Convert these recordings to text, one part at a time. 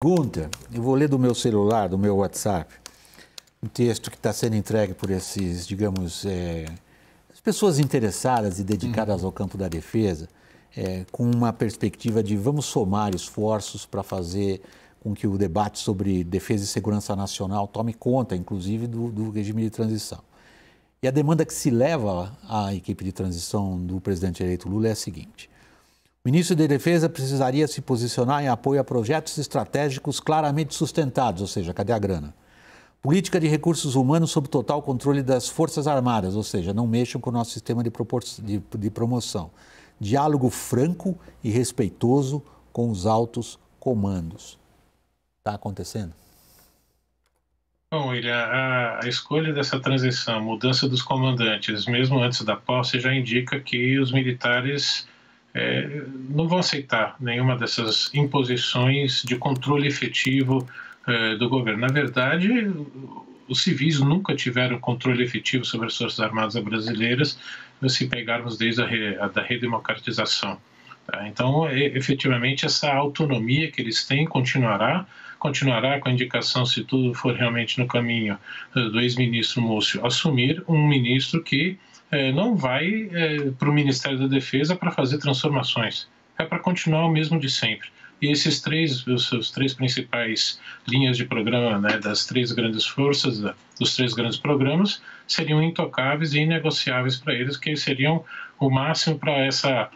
Gunter, eu vou ler do meu celular, do meu WhatsApp, um texto que está sendo entregue por esses, digamos, as pessoas interessadas e dedicadas ao campo da defesa, com uma perspectiva de vamos somar esforços para fazer com que o debate sobre defesa e segurança nacional tome conta, inclusive, do regime de transição. E a demanda que se leva à equipe de transição do presidente eleito Lula é a seguinte: o ministro da Defesa precisaria se posicionar em apoio a projetos estratégicos claramente sustentados, ou seja, cadê a grana? Política de recursos humanos sob total controle das Forças Armadas, ou seja, não mexam com o nosso sistema de promoção. Diálogo franco e respeitoso com os altos comandos. Está acontecendo? Bom, William, a escolha dessa transição, mudança dos comandantes, mesmo antes da posse, já indica que os militares não vão aceitar nenhuma dessas imposições de controle efetivo do governo. Na verdade, os civis nunca tiveram controle efetivo sobre as Forças Armadas brasileiras, se pegarmos desde a redemocratização. Tá? Então, efetivamente, essa autonomia que eles têm continuará com a indicação, se tudo for realmente no caminho do ex-ministro Múcio, assumir um ministro que não vai para o Ministério da Defesa para fazer transformações, é para continuar o mesmo de sempre. E os três principais linhas de programa, né, das três grandes forças, dos três grandes programas, seriam intocáveis e inegociáveis para eles, que seriam o máximo para essa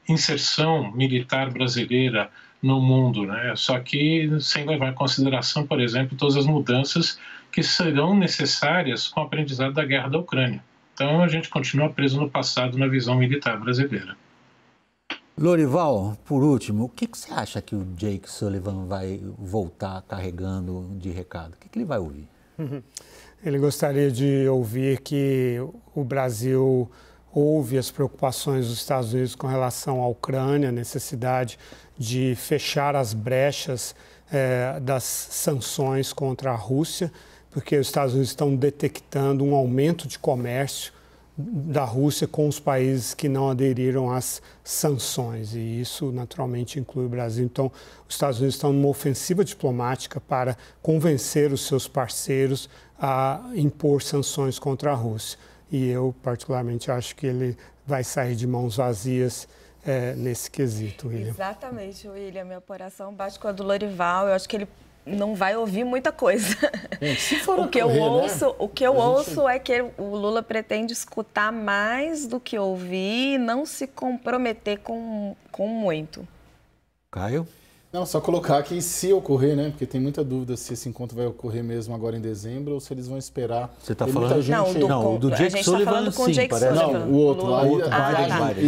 inserção militar brasileira no mundo, né? Só que sem levar em consideração, por exemplo, todas as mudanças que serão necessárias com o aprendizado da guerra da Ucrânia. Então a gente continua preso no passado na visão militar brasileira. Lorival, por último, o que você acha que o Jake Sullivan vai voltar carregando de recado? O que ele vai ouvir? Ele gostaria de ouvir que o Brasil ouve as preocupações dos Estados Unidos com relação à Ucrânia, a necessidade de fechar as brechas das sanções contra a Rússia, porque os Estados Unidos estão detectando um aumento de comércio da Rússia com os países que não aderiram às sanções, e isso naturalmente inclui o Brasil. Então, os Estados Unidos estão numa ofensiva diplomática para convencer os seus parceiros a impor sanções contra a Rússia. E eu, particularmente, acho que ele vai sair de mãos vazias nesse quesito, William. Exatamente, William. Minha apuração bate com a do Lorival. Eu acho que ele não vai ouvir muita coisa. Se for o que eu ouço é que o Lula pretende escutar mais do que ouvir e não se comprometer com muito. Caio? Não, só colocar que se ocorrer, né? Porque tem muita dúvida se esse encontro vai ocorrer mesmo agora em dezembro ou se eles vão esperar. Você está falando do Jake Sullivan, sim, parece. Não, o outro.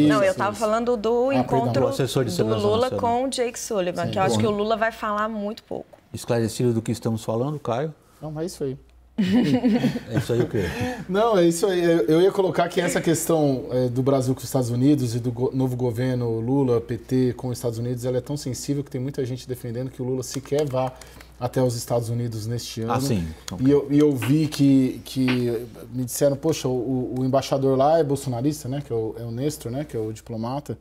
Não, eu estava falando do encontro do Lula com o Jake Sullivan, que eu acho que o Lula vai falar muito pouco. Esclarecido do que estamos falando, Caio? Não, é isso aí. É isso aí o quê? Não, é isso aí. Eu ia colocar que essa questão do Brasil com os Estados Unidos e do novo governo Lula, PT com os Estados Unidos, ela é tão sensível que tem muita gente defendendo que o Lula sequer vá até os Estados Unidos neste ano. Ah, sim. E eu vi que me disseram, poxa, o embaixador lá é bolsonarista, né? Que é o Néstor, né? Que é o diplomata,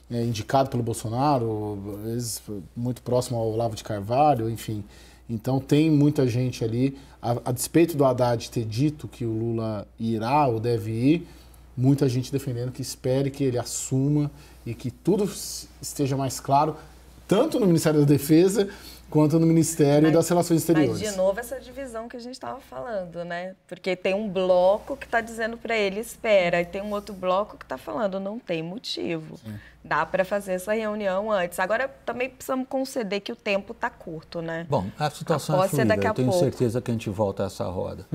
indicado pelo Bolsonaro, às vezes muito próximo ao Olavo de Carvalho, enfim. Então tem muita gente ali, a despeito do Haddad ter dito que o Lula irá ou deve ir, muita gente defendendo que espere que ele assuma e que tudo esteja mais claro, tanto no Ministério da Defesa quanto no Ministério das Relações Exteriores. Mas, de novo, essa divisão que a gente estava falando, né? Porque tem um bloco que está dizendo para ele, espera, e tem um outro bloco que está falando, não tem motivo. Sim. Dá para fazer essa reunião antes. Agora, também precisamos conceder que o tempo está curto, né? Bom, a situação é fluida, eu tenho certeza que a gente volta a essa roda.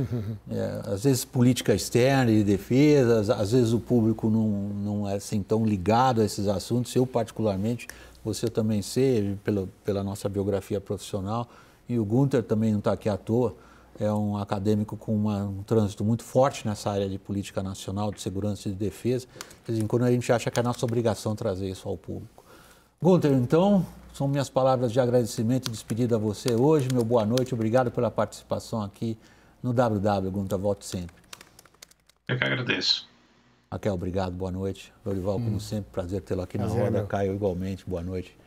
Às vezes política externa e defesa, às vezes o público não é assim tão ligado a esses assuntos. Eu, particularmente, você também sei, pela nossa biografia profissional, e o Gunter também não está aqui à toa, é um acadêmico com um trânsito muito forte nessa área de política nacional, de segurança e de defesa. De vez em quando a gente acha que é nossa obrigação trazer isso ao público. Gunter, então, são minhas palavras de agradecimento e despedida a você hoje. Meu boa noite, obrigado pela participação aqui no WW, Gunter, volte sempre. Eu que agradeço. Raquel, obrigado, boa noite. Lorival, como sempre, prazer tê-lo aqui na roda. Caio, igualmente, boa noite.